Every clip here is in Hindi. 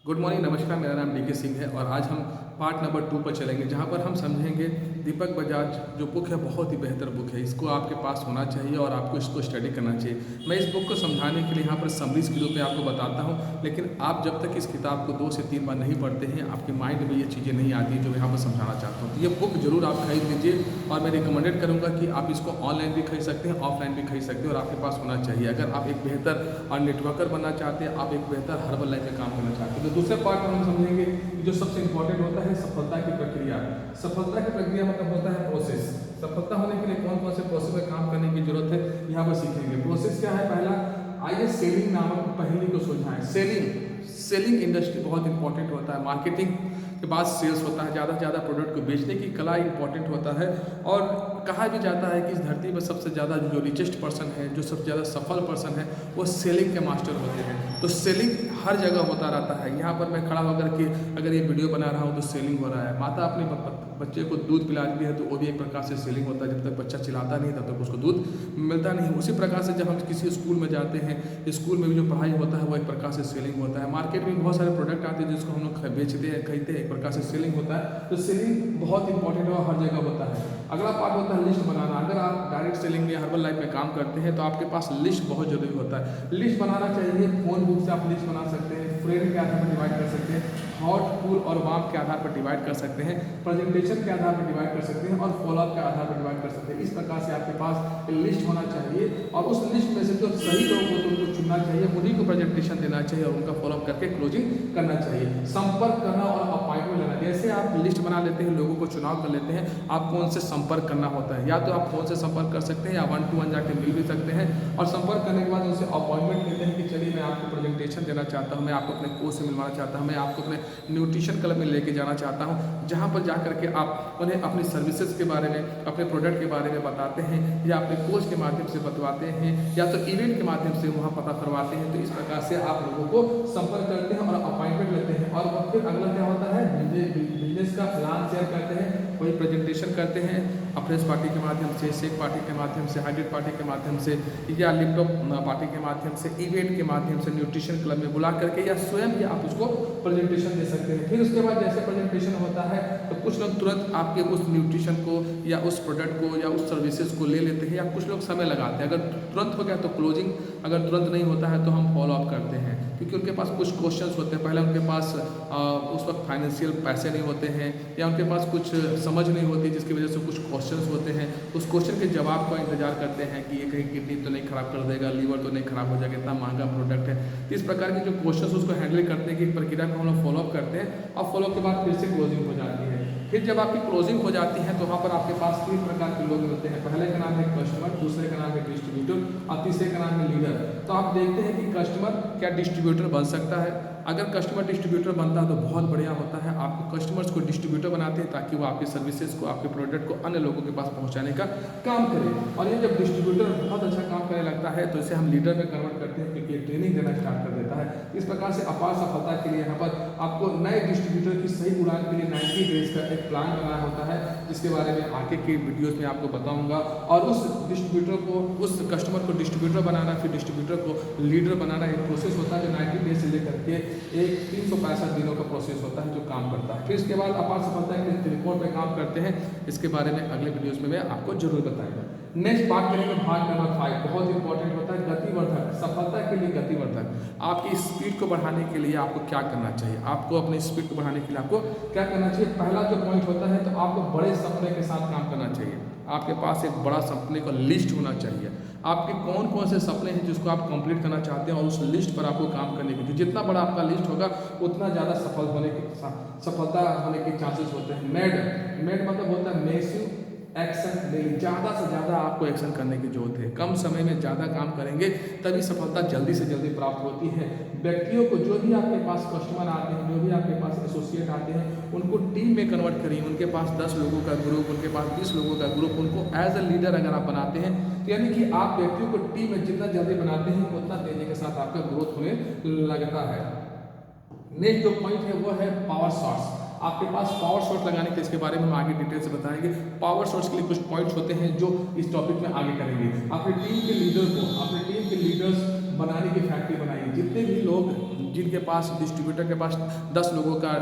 गुड मॉर्निंग, नमस्कार। मेरा नाम डीके सिंह है और आज हम पार्ट नंबर 2 पर चलेंगे, जहां पर हम समझेंगे दीपक बजाज जो बुक है बहुत ही बेहतर बुक है। इसको आपके पास होना चाहिए और आपको इसको स्टडी करना चाहिए। मैं इस बुक को समझाने के लिए यहाँ पर समरीज के रूप में आपको बताता हूँ, लेकिन आप जब तक इस किताब को 2 से 3 बार नहीं पढ़ते हैं, आपके माइंड में ये चीज़ें नहीं आती जो मैं यहाँ पर समझाना चाहता हूँ। तो ये बुक जरूर आप खरीद लीजिए और मैं रिकमेंडेड करूँगा कि आप इसको ऑनलाइन भी खरीद सकते हैं, ऑफलाइन भी खरीद सकते हैं और आपके पास होना चाहिए। अगर आप एक बेहतर नेटवर्कर बनना चाहते हैं, आप एक बेहतर हर्बल लाइफ में काम करना चाहते हैं। तो दूसरे पार्ट में हम समझेंगे कि जो सबसे इंपॉर्टेंट होता है सफलता की प्रक्रिया। सफलता की प्रक्रिया मतलब होता है प्रोसेस। सफलता होने के लिए कौन कौन से प्रोसेस में काम करने की जरूरत है यहाँ पर सीखेंगे। प्रोसेस क्या है? पहला, आइए सेलिंग नामक पहेली को सुलझाएं। सेलिंग इंडस्ट्री बहुत इंपॉर्टेंट होता है। मार्केटिंग के बाद सेल्स होता है। ज़्यादा से ज़्यादा प्रोडक्ट को बेचने की कला इंपॉर्टेंट होता है। और कहा भी जाता है कि इस धरती पर सबसे ज़्यादा जो रिचेस्ट पर्सन है, जो सबसे ज़्यादा सफल पर्सन है, वो सेलिंग के मास्टर होते हैं। तो सेलिंग हर जगह होता रहता है। यहाँ पर मैं खड़ा होकर के अगर ये वीडियो बना रहा हूँ तो सेलिंग हो रहा है। माता अपने बच्चे को दूध पिलाती है तो वो भी एक प्रकार से सेलिंग होता है। जब तक बच्चा चिल्लाता नहीं तब तक उसको दूध मिलता नहीं। उसी प्रकार से जब हम किसी स्कूल में जाते हैं, स्कूल में भी जो पढ़ाई होता है वो एक प्रकार से सेलिंग होता है। मार्केट में बहुत सारे प्रोडक्ट आते हैं जिसको हम लोग बेचते हैं, खरीदते हैं, एक प्रकार से सेलिंग होता है। तो सेलिंग बहुत इंपॉर्टेंट है और हर जगह होता है। अगला पार्ट होता है लिस्ट बनाना। अगर आप डायरेक्ट सेलिंग में हर्बल लाइफ में काम करते हैं तो आपके पास लिस्ट बहुत जरूरी होता है। लिस्ट बनाना चाहिए। फोन बुक से आप लिस्ट बना सकते हैं, फ्रेंड के आधार पर डिवाइड कर सकते हैं, हॉट, कूल और वार्म के आधार पर डिवाइड कर सकते हैं, प्रेजेंटेशन के आधार पर डिवाइड कर सकते हैं और फॉलोअप के आधार पर डिवाइड कर सकते हैं। इस प्रकार से आपके पास एक लिस्ट होना चाहिए और उस लिस्ट में से जो सही लोग हो तो उनको चुनना चाहिए, उन्हीं को प्रेजेंटेशन देना चाहिए और उनका फॉलोअप करके क्लोजिंग करना चाहिए। संपर्क करना और अपॉइंटमेंट लेना। जैसे आप लिस्ट बना लेते हैं, लोगों को चुनाव कर लेते हैं, आपको उनसे संपर्क करना होता है। या तो आप फोन से संपर्क कर सकते हैं या 1 to 1 जाके मिल भी सकते हैं और संपर्क करने के बाद उनसे अपॉइंटमेंट लेते हैं कि चलिए मैं आपको प्रेजेंटेशन देना चाहता हूँ, मैं आपको अपने कोच से मिलवाना चाहता हूँ, मैं आपको अपने न्यूट्रिशन क्लब में लेके जाना चाहता हूँ, जहाँ पर जा करके आप उन्हें अपनी सर्विसेज के बारे में, अपने प्रोडक्ट के बारे में बताते हैं या अपने कोच के माध्यम से बतवाते हैं या तो इवेंट के माध्यम से वहाँ पता करवाते हैं। तो इस प्रकार से आप लोगों को संपर्क करते हैं और अपॉइंटमेंट लेते हैं। और फिर अगला क्या होता है? बिजनेस का प्लान शेयर करते हैं, कोई प्रेजेंटेशन करते हैं अफ्रेश पार्टी के माध्यम से, शेक पार्टी के माध्यम से, हाइड्रेट पार्टी के माध्यम से या लिपटॉप पार्टी के माध्यम से, इवेंट के माध्यम से, न्यूट्रिशन क्लब में बुला करके या स्वयं भी आप उसको प्रेजेंटेशन दे सकते हैं। फिर उसके बाद जैसे प्रेजेंटेशन होता है तो कुछ लोग तुरंत आपके उस न्यूट्रिशन को या उस प्रोडक्ट को या उस सर्विसेज को ले लेते हैं या कुछ लोग समय लगाते हैं। अगर तुरंत हो गया तो क्लोजिंग, अगर तुरंत नहीं होता है तो हम फॉलो अप करते हैं, क्योंकि उनके पास कुछ क्वेश्चंस होते हैं। पहले उनके पास उस वक्त फाइनेंशियल पैसे नहीं होते हैं या उनके पास कुछ समझ नहीं होती, जिसकी वजह से कुछ क्वेश्चंस होते हैं। उस क्वेश्चन के जवाब का इंतजार करते हैं कि ये कहीं किडनी तो नहीं खराब कर देगा, लीवर तो नहीं खराब हो जाएगा, इतना महंगा प्रोडक्ट है। तो इस प्रकार के जो क्वेश्चंस उसको हैंडल करने की प्रक्रिया को हम लोग फॉलोअप करते हैं और फॉलोअप के बाद फिर से क्लोजिंग हो जाती है। फिर जब आपकी क्लोजिंग हो जाती है तो वहाँ पर आपके पास 3 प्रकार के लोग मिलते हैं। पहले का नाम है कस्टमर, दूसरे का नाम है डिस्ट्रीब्यूटर और तीसरे का नाम है लीडर। तो आप देखते हैं कि कस्टमर क्या डिस्ट्रीब्यूटर बन सकता है। अगर कस्टमर डिस्ट्रीब्यूटर बनता है तो बहुत बढ़िया होता है। आपको कस्टमर्स को डिस्ट्रीब्यूटर बनाते हैं ताकि वो आपकी सर्विसेज को, आपके प्रोडक्ट को अन्य लोगों के पास पहुंचाने का काम करे। और ये जब डिस्ट्रीब्यूटर बहुत अच्छा काम करने लगता है तो इसे हम लीडर में कन्वर्ट करते हैं, क्योंकि ट्रेनिंग देना स्टार्ट कर देता है। इस प्रकार से अपार सफलता के लिए यहाँ पर आपको नए डिस्ट्रीब्यूटर की सही उड़ान के लिए 90 डेज का एक प्लान बनाना होता है, जिसके बारे में आगे की वीडियोस में आपको बताऊंगा। और उस डिस्ट्रीब्यूटर को, उस कस्टमर को डिस्ट्रीब्यूटर बनाना, फिर डिस्ट्रीब्यूटर को लीडर बनाना एक प्रोसेस होता है जो 90 डेज से लेकर के एक 365 दिनों का प्रोसेस होता है जो काम करता है। फिर इसके बाद अपार सफलता के लिए त्रिकोण पे काम करते हैं। इसके बारे में अगले वीडियोस में मैं आपको जरूर बताऊंगा। नेक्स्ट बात करेंगे भाग नंबर 5, बहुत इंपॉर्टेंट होता है गतिवर्धक। सफलता के लिए गतिवर्धक। आपकी स्पीड को बढ़ाने के लिए आपको क्या करना चाहिए? आपको अपनी स्पीड को बढ़ाने के लिए आपको क्या करना चाहिए? पहला जो पॉइंट होता है तो आपको बड़े सपने के साथ काम करना चाहिए। आपके पास एक बड़ा सपने का लिस्ट होना चाहिए। आपके कौन कौन से सपने हैं जिसको आप कंप्लीट करना चाहते हैं और उस लिस्ट पर आपको काम करने की, जितना बड़ा आपका लिस्ट होगा उतना ज़्यादा सफलता होने के चांसेस होते हैं। मेड मतलब होता है मैसिव एक्शन डेली। ज़्यादा से ज़्यादा आपको एक्शन करने की जरूरत है। कम समय में ज़्यादा काम करेंगे तभी सफलता जल्दी से जल्दी प्राप्त होती है। व्यक्तियों को, जो भी आपके पास कस्टमर आते हैं, जो भी आपके पास एसोसिएट आते हैं, उनको टीम में कन्वर्ट करिए। उनके पास 10 लोगों का ग्रुप, उनके पास 20 लोगों का ग्रुप, उनको एज अ लीडर अगर आप बनाते हैं तो यानी कि आप व्यक्तियों को टीम में जितना जल्दी बनाते हैं उतना तेजी के साथ आपका ग्रोथ होने लगता है। नेक्स्ट जो पॉइंट है वो है पावर शॉट्स। आपके पास पावर शॉट लगाने के, इसके बारे में हम आगे डिटेल से बताएंगे। पावर शॉट्स के लिए कुछ पॉइंट्स होते हैं जो इस टॉपिक में आगे करेंगे। अपनी टीम के लीडर को, अपने टीम के लीडर्स बनाने की फैक्ट्री बनाइए। जितने भी लोग जिनके पास डिस्ट्रीब्यूटर के पास 10 लोगों का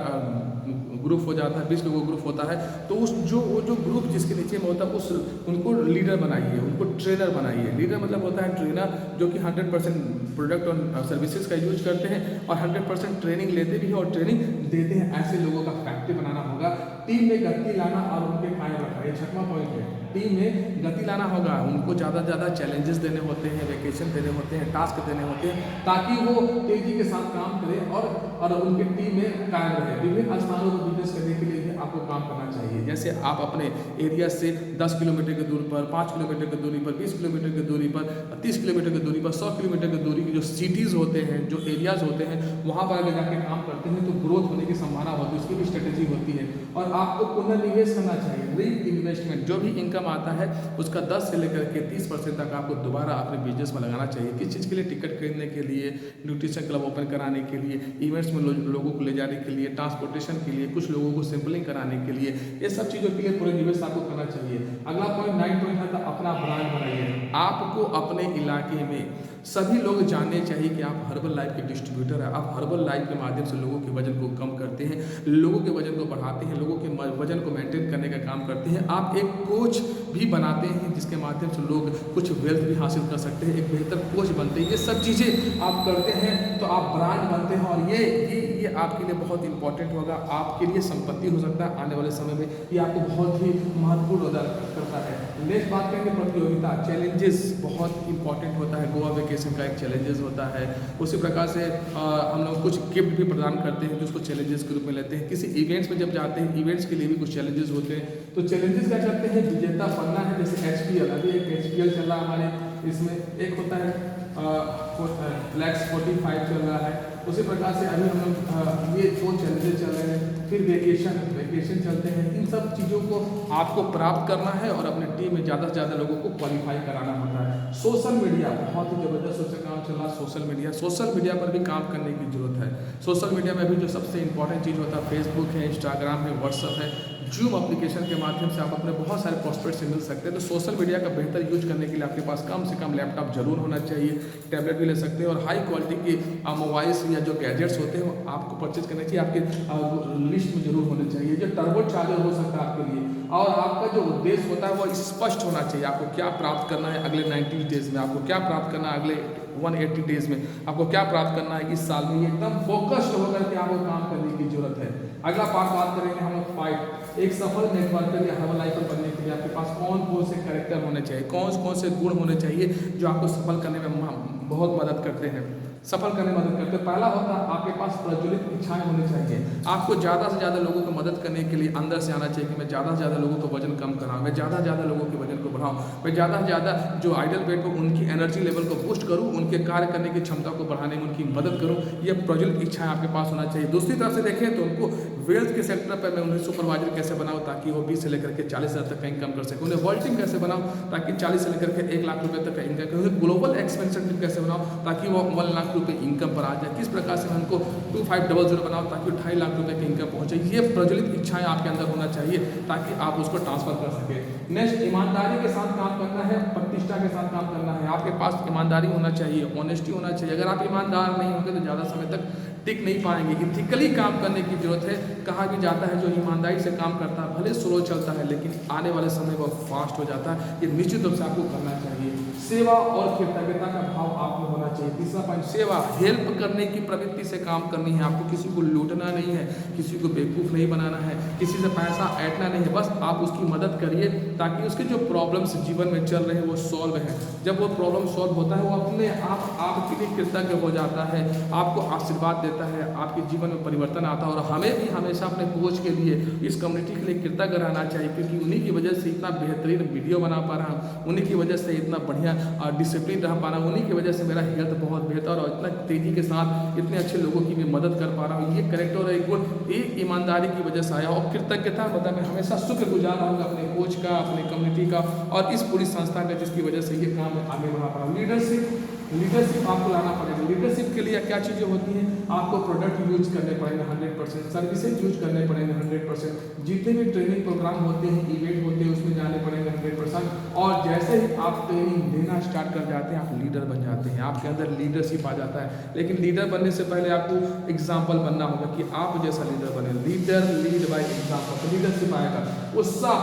ग्रुप हो जाता है, 20 लोगों का ग्रुप होता है, तो वो जो ग्रुप जिसके नीचे में होता है उनको लीडर बनाइए, उनको ट्रेनर बनाइए। लीडर मतलब होता है ट्रेनर जो कि 100% प्रोडक्ट और सर्विसेज का यूज करते हैं और 100% ट्रेनिंग लेते भी हैं और ट्रेनिंग देते हैं। ऐसे लोगों का फैक्ट्री बनाना होगा। टीम में गति लाना और उनके कायम रखना, ये 6वां पॉइंट है। टीम में गति लाना होगा, उनको ज़्यादा से ज़्यादा चैलेंजेस देने होते हैं, वेकेशन देने होते हैं, टास्क देने होते हैं, ताकि वो तेजी के साथ काम करें और उनकी टीम में कायम रहे। विभिन्न स्थानों पर बिजनेस करने के लिए भी आपको काम करना चाहिए। जैसे आप अपने एरिया से 10 किलोमीटर की दूरी पर, 5 किलोमीटर की दूरी पर, 20 किलोमीटर की दूरी पर, 30 किलोमीटर की दूरी पर, 100 किलोमीटर की दूरी की जो सिटीज़ होते हैं, जो एरियाज़ होते हैं, वहाँ पर अगर जाके काम करते हैं तो ग्रोथ होने की संभावना होती है, उसकी भी स्ट्रेटेजी होती है। और आपको पुनर्निवेश करना चाहिए, री इन्वेस्टमेंट। जो भी इनकम आता है उसका 10 से लेकर के 30% तक आपको दोबारा अपने बिजनेस में लगाना चाहिए। किस चीज़ के लिए? टिकट खरीदने के लिए, न्यूट्रिशन क्लब ओपन कराने के लिए, इवेंट्स में लोगों को ले जाने के लिए, ट्रांसपोर्टेशन के लिए, कुछ लोगों को सैंपलिंग कराने के लिए, ये सब चीज़ों के लिए पूरे निवेश आपको करना चाहिए। अगला पॉइंट 9 पॉइंट है, तो अपना ब्रांड बनाइए। आपको अपने इलाके में सभी लोग जानने चाहिए कि आप हर्बल लाइफ के डिस्ट्रीब्यूटर हैं। आप हर्बल लाइफ के माध्यम से लोगों के वजन को कम करते हैं, लोगों के वजन को बढ़ाते हैं, लोगों के वजन को मेंटेन करने का काम करते हैं। आप एक कोच भी बनाते हैं जिसके माध्यम से लोग कुछ वेल्थ भी हासिल कर सकते हैं, एक बेहतर कोच बनते हैं। ये सब चीज़ें आप करते हैं तो आप ब्रांड बनते हैं और ये आपके लिए बहुत इंपॉर्टेंट होगा, आपके लिए संपत्ति हो सकता है आने वाले समय में। ये आपको बहुत ही महत्वपूर्ण अदा करता है। नेक्स्ट बात करेंगे प्रतियोगिता, चैलेंजेस बहुत इंपॉर्टेंट होता है। गोवा वेकेशन का एक चैलेंजेस होता है, उसी प्रकार से हम लोग कुछ गिफ्ट भी प्रदान करते हैं जिसको चैलेंजेस के रूप में लेते हैं। किसी इवेंट्स में जब जाते हैं, इवेंट्स के लिए भी कुछ चैलेंजेस होते हैं, तो चैलेंजेस क्या करते हैं? विजेता बनना है। जैसे HPL, अभी एक HPL चल रहा है हमारे, इसमें एक होता है फ्लैक्स 45 चल रहा है। उसी प्रकार से अभी हम लोग ये 4 चैलेंजेस चल रहे हैं, फिर वेकेशन चलते हैं। इन सब चीज़ों को आपको प्राप्त करना है और अपने टीम में ज़्यादा से ज़्यादा लोगों को क्वालिफाई कराना होता है। सोशल मीडिया बहुत ही ज़बरदस्त उससे काम चल रहा है। सोशल मीडिया पर भी काम करने की जरूरत है। सोशल मीडिया में भी जो सबसे इंपॉर्टेंट चीज़ होता है, फेसबुक है, इंस्टाग्राम है, व्हाट्सअप है, जूम एप्लीकेशन के माध्यम से आप अपने बहुत सारे प्रॉस्पेक्ट से मिल सकते हैं। तो सोशल मीडिया का बेहतर यूज करने के लिए आपके पास कम से कम लैपटॉप जरूर होना चाहिए, टैबलेट भी ले सकते हैं और हाई क्वालिटी के मोबाइल्स या जो गैजेट्स होते हैं वो आपको परचेज करने चाहिए, आपके लिस्ट में जरूर होने चाहिए। जो टर्बो चार्जर हो सकता है आपके लिए, और आपका जो उद्देश्य होता है वो स्पष्ट होना चाहिए। आपको क्या प्राप्त करना है अगले 90 डेज में, आपको क्या प्राप्त करना है अगले 180 डेज में, आपको क्या प्राप्त करना है इस साल में। एकदम फोकस्ड होकर के आपको काम करने की जरूरत है। अगला पार्ट बात करेंगे हम लोग 5, एक सफल नेटवर्कर या हर्बल लाइफ बनने के लिए आपके पास कौन कौन से कैरेक्टर होने चाहिए, कौन कौन से गुण होने चाहिए जो आपको सफल करने में बहुत मदद करते हैं, सफल करने में मदद करते हैं। पहला होता है आपके पास प्रज्वलित इच्छाएं होनी चाहिए। आपको ज़्यादा से ज़्यादा लोगों को मदद करने के लिए अंदर से आना चाहिए कि मैं ज़्यादा से ज़्यादा लोगों को वजन कम कराऊँ, मैं ज़्यादा से ज़्यादा लोगों के वजन को बढ़ाऊँ, मैं ज़्यादा से ज़्यादा जो आइडल वेट को उनकी एनर्जी लेवल को बूस्ट करूँ, उनके कार्य करने की क्षमता को बढ़ाने में उनकी मदद करूँ। यह प्रज्वलित इच्छाएं आपके पास होना चाहिए। दूसरी तरफ से देखें तो उनको वेल्थ के सेक्टर पर मैं उन्हें सुपरवाइजर कैसे बनाऊँ ताकि वो 20 से लेकर के 40 हज़ार तक का इनकम कर सके। उन्हें वर्ल्ड टीम कैसे बनाऊँ ताकि 40 से लेकर के 1 लाख रुपये तक का इनकम करें। उन्हें ग्लोबल एक्सपेंशन टीम कैसे बनाऊँ ताकि वो 1 लाख रुपये इनकम पर आ जाए। किस प्रकार से मैं उनको 2500 बनाऊँ ताकि 2.5 लाख रुपये की इनकम पहुँचे। ये प्रज्वलित इच्छाएं आपके अंदर होना चाहिए ताकि आप उसको ट्रांसफर कर सके। नेक्स्ट, ईमानदारी के साथ काम करना है, प्रतिष्ठा के साथ काम करना है। आपके पास ईमानदारी होना चाहिए, ऑनेस्टी होना चाहिए। अगर आप ईमानदार नहीं होंगे तो ज़्यादा समय तक टिक नहीं पाएंगे। इथिकली काम करने की जरूरत है। कहा भी जाता है जो ईमानदारी से काम करता है भले स्लो चलता है लेकिन आने वाले समय वो फास्ट हो जाता है। ये निश्चित रूप से आपको करना चाहिए। सेवा और कृतज्ञता का भाव आपको होना चाहिए। तीसरा पॉइंट, सेवा, हेल्प करने की प्रवृत्ति से काम करनी है। आपको किसी को लूटना नहीं है, किसी को बेवकूफ़ नहीं बनाना है, किसी से पैसा ऐंठना नहीं है। बस आप उसकी मदद करिए ताकि उसके जो प्रॉब्लम्स जीवन में चल रहे हैं वो सॉल्व हैं। जब वो प्रॉब्लम सॉल्व होता है वो अपने आप आपके लिए कृतज्ञ हो जाता है, आपको आशीर्वाद देता है, आपके जीवन में परिवर्तन आता है। और हमें भी हमेशा अपने कोच के लिए, इस कम्युनिटी के लिए कृतज्ञ रहना चाहिए क्योंकि उन्हीं की वजह से इतना बेहतरीन वीडियो बना पा रहा हूँ, उन्हीं की वजह से इतना बढ़िया डिसिप्लिन रह पा रहा हूँ, उन्हीं की वजह से मेरा हेल्थ बहुत बेहतर और इतना तेज़ी के साथ इतने अच्छे लोगों की मैं मदद कर पा रहा हूँ। ये करेक्टर और एक गुण एक ईमानदारी की वजह से आया। और कृतज्ञता मतलब मैं हमेशा शुक्रगुजार रहूँगा अपने कोच का, अपने कम्युनिटी का और इस पूरी संस्था का जिसकी वजह से ये काम मैं आगे बढ़ा पा रहा हूँ। लीडरशिप आपको लाना पड़ेगा। लीडरशिप के लिए क्या चीज़ें होती हैं? आपको प्रोडक्ट यूज करने पड़ेंगे 100%, सर्विसेज यूज करने पड़ेंगे 100%, जितने भी ट्रेनिंग प्रोग्राम होते हैं, इवेंट होते हैं, उसमें जाने पड़ेंगे 100%। और जैसे ही आप ट्रेनिंग देना स्टार्ट कर जाते हैं, आप लीडर बन जाते हैं, आपके अंदर लीडरशिप आ जाता है। लेकिन लीडर बनने से पहले आपको एग्जाम्पल बनना होगा कि आप जैसा लीडर बने। लीडर लीड बाय एग्जाम्पल, तो लीडरशिप आएगा। उत्साह,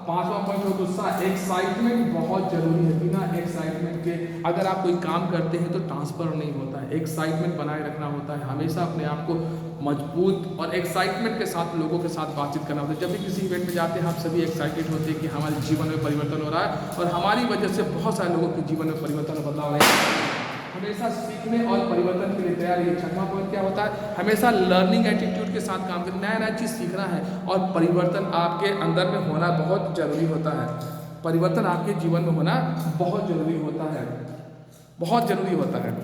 5वां पॉइंट हो उत्साह। एक्साइटमेंट बहुत जरूरी है, बिना एक्साइटमेंट के अगर आप कोई काम करते हैं तो ट्रांसफर नहीं होता है। एक्साइटमेंट बनाए रखना होता है, हमेशा अपने आप को मजबूत और एक्साइटमेंट के साथ लोगों के साथ बातचीत करना होता है। जब भी किसी इवेंट में जाते हैं, हम सभी एक्साइटेड होते हैं कि हमारे जीवन में परिवर्तन हो रहा है और हमारी वजह से बहुत सारे लोगों के जीवन में परिवर्तन और बदलाव आएगा। हमेशा सीखने और परिवर्तन के लिए तैयार रहिए। 6वां पॉइंट क्या होता है? हमेशा लर्निंग एटीट्यूड के साथ काम करना, नया नया चीज़ सीखना है और परिवर्तन आपके अंदर में होना बहुत जरूरी होता है। परिवर्तन आपके जीवन में होना बहुत जरूरी होता है, बहुत जरूरी होता है।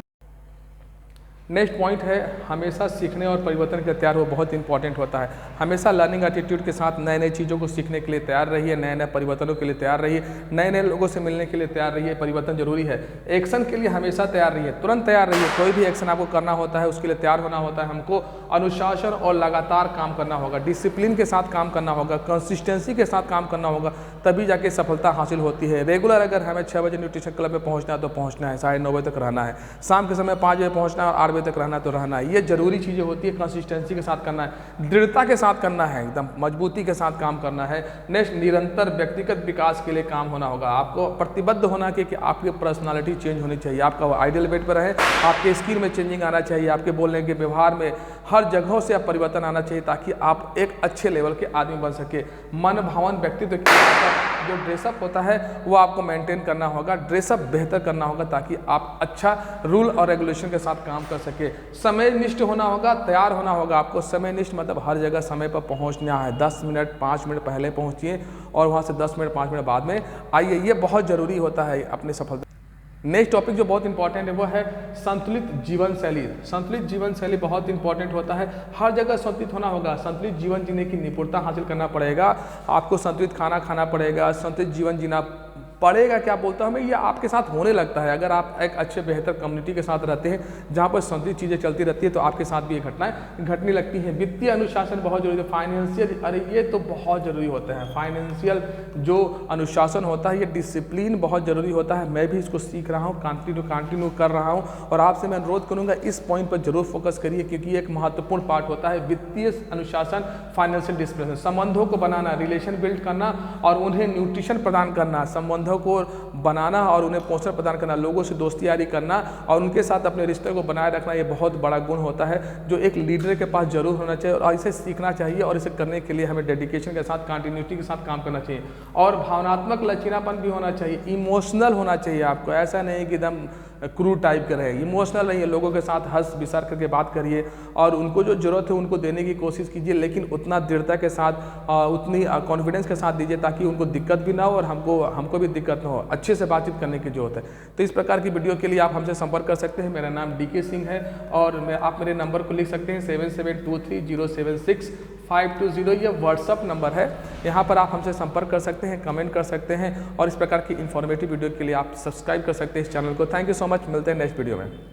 नेक्स्ट पॉइंट है, हमेशा सीखने और परिवर्तन के लिए तैयार हो, बहुत इंपॉर्टेंट होता है। हमेशा लर्निंग एटीट्यूड के साथ नए नई चीज़ों को सीखने के लिए तैयार रहिए, नए नए परिवर्तनों के लिए तैयार रहिए, नए नए लोगों से मिलने के लिए तैयार रहिए। परिवर्तन जरूरी है। एक्शन के लिए हमेशा तैयार रहिए, तुरंत तैयार रहिए। कोई भी एक्शन आपको करना होता है उसके लिए तैयार होना होता है। हमको अनुशासन और लगातार काम करना होगा, डिसिप्लिन के साथ काम करना होगा, कंसिस्टेंसी के साथ काम करना होगा, तभी जाके सफलता हासिल होती है। रेगुलर अगर हमें 6 बजे न्यूट्रिशन क्लब में पहुँचना है तो पहुँचना है, 9:30 बजे तक रहना है, शाम के समय 5 बजे पहुँचना है और 8 बजे तक रहना तो रहना है। ये जरूरी चीज़ें होती है। कंसिस्टेंसी के साथ करना है, दृढ़ता के साथ करना है, एकदम मजबूती के साथ काम करना है। नेक्स्ट, निरंतर व्यक्तिगत विकास के लिए काम होना होगा। आपको प्रतिबद्ध होना कि आपकी पर्सनालिटी चेंज होनी चाहिए, आपका आइडियल वेट पर रहे, आपके स्किल में चेंजिंग आना चाहिए, आपके बोलने के व्यवहार में हर जगहों से आप परिवर्तन आना चाहिए ताकि आप एक अच्छे लेवल के आदमी बन सके। मन भावन व्यक्तित्व जो ड्रेसअप होता है वो आपको मेंटेन करना होगा, ड्रेसअप बेहतर करना होगा ताकि आप अच्छा रूल और रेगुलेशन के साथ काम कर सके। समय निष्ठ होना होगा, तैयार होना होगा आपको। समय निष्ठ मतलब हर जगह समय पर पहुंचना है। 10 मिनट 5 मिनट पहले पहुंचिए और वहां से 10 मिनट 5 मिनट बाद में आइए, ये बहुत ज़रूरी होता है अपनी सफलता। नेक्स्ट टॉपिक जो बहुत इंपॉर्टेंट है वो है संतुलित जीवन शैली। संतुलित जीवन शैली बहुत इंपॉर्टेंट होता है, हर जगह संतुलित होना होगा। संतुलित जीवन जीने की निपुणता हासिल करना पड़ेगा, आपको संतुलित खाना खाना पड़ेगा, संतुलित जीवन जीना पड़ेगा। क्या बोलता हूँ मैं, ये आपके साथ होने लगता है अगर आप एक अच्छे बेहतर कम्युनिटी के साथ रहते हैं जहाँ पर संतुलित चीज़ें चलती रहती है तो आपके साथ भी ये घटनाएं घटने लगती हैं। वित्तीय अनुशासन बहुत जरूरी है। फाइनेंशियल, अरे ये तो बहुत ज़रूरी होता है। फाइनेंशियल जो अनुशासन होता है, ये डिसिप्लिन बहुत ज़रूरी होता है। मैं भी इसको सीख रहा हूँ, कंटिन्यू कर रहा हूँ और आपसे मैं अनुरोध करूँगा इस पॉइंट पर जरूर फोकस करिए क्योंकि एक महत्वपूर्ण पार्ट होता है। वित्तीय अनुशासन, फाइनेंशियल डिसिप्लिन, संबंधों को बनाना, रिलेशन बिल्ड करना और उन्हें न्यूट्रिशन प्रदान करना, संबंधों को बनाना और उन्हें पोषण प्रदान करना, लोगों से दोस्ती यारी करना और उनके साथ अपने रिश्ते को बनाए रखना, ये बहुत बड़ा गुण होता है जो एक लीडर के पास जरूर होना चाहिए और इसे सीखना चाहिए और इसे करने के लिए हमें डेडिकेशन के साथ, कंटिन्यूटी के साथ काम करना चाहिए और भावनात्मक लचीलापन भी होना चाहिए। इमोशनल होना चाहिए आपको, ऐसा नहीं कि एकदम क्रू टाइप का रहे। इमोशनल रहिए, लोगों के साथ हंस विसार करके बात करिए और उनको जो जरूरत है उनको देने की कोशिश कीजिए, लेकिन उतना दृढ़ता के साथ उतनी कॉन्फिडेंस के साथ दीजिए ताकि उनको दिक्कत भी ना हो और हमको भी दिक्कत ना हो। अच्छे से बातचीत करने की जरूरत है। तो इस प्रकार की वीडियो के लिए आप हमसे संपर्क कर सकते हैं। मेरा नाम DK सिंह है और आप मेरे नंबर को लिख सकते हैं 7723076520। ये व्हाट्सअप नंबर है, यहाँ पर आप हमसे संपर्क कर सकते हैं, कमेंट कर सकते हैं और इस प्रकार की इन्फॉर्मेटिव वीडियो के लिए आप सब्सक्राइब कर सकते हैं इस चैनल को। थैंक यू सो मच, मिलते हैं नेक्स्ट वीडियो में।